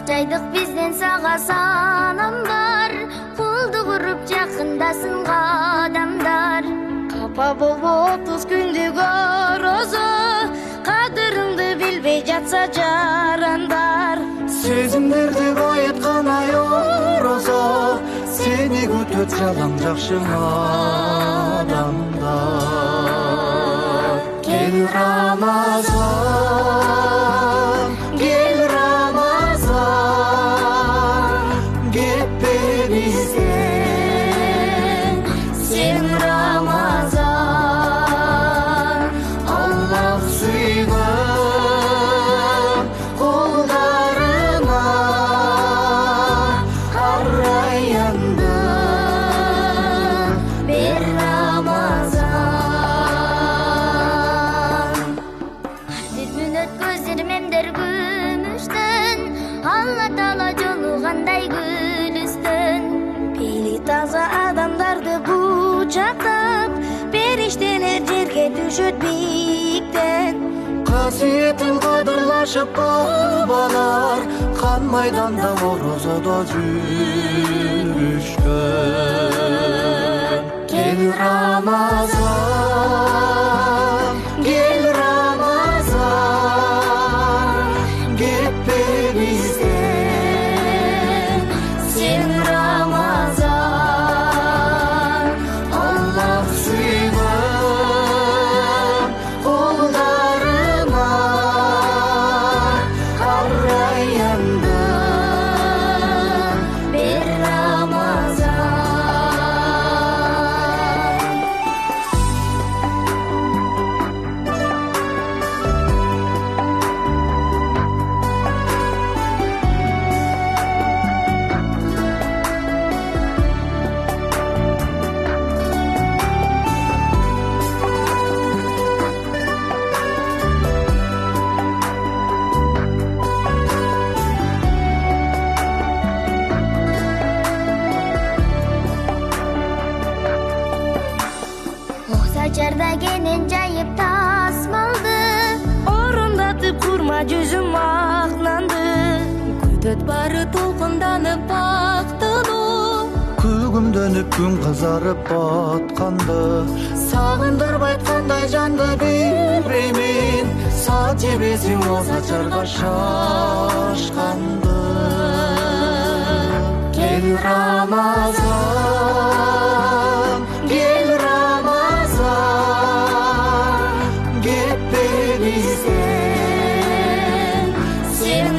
жайдык бизден сага салам бар, кулдук уруп жакындасың кадамдар. Капа болбо 30 күндүк орозо, кадырыңды билбей жатса жарандар. Сезимдерди байыткан ай орозо, сени күтөт жалаң жакшы адамдар. Кел Рамазан, кел Рамазан, кетпе бизден сен Рамазан. Аллах сыйган колдарына арайянды бер Рамазан. Бүтүн өткөздөр мемдер күмүштөн, Алла Таала жолугандай гүлүстөн. Пейли таза адамдарды кучактап, периштелер жерге түшөт бийиктен. Касиетин кадырлашып бабалар, кан майданда орозодо жүрүшкөн. Кел Рамазан, кел Рамазан, кетпе бизден сен Рамазан. Аллах сыйган колдарына арайянды бер Рамазан. Сачарда кенен жайып тасмалды, орундатып курма жүзүм акнанды. Күтөт бары толкунданып бактылуу, Күгүмдөнүп күн кызарып батканды, сагындырып айткандай жанды билбеймин. Саат жебесиң о сачарга шашканды. Кел Рамазан, кел Рамазан, кетпе бизден сен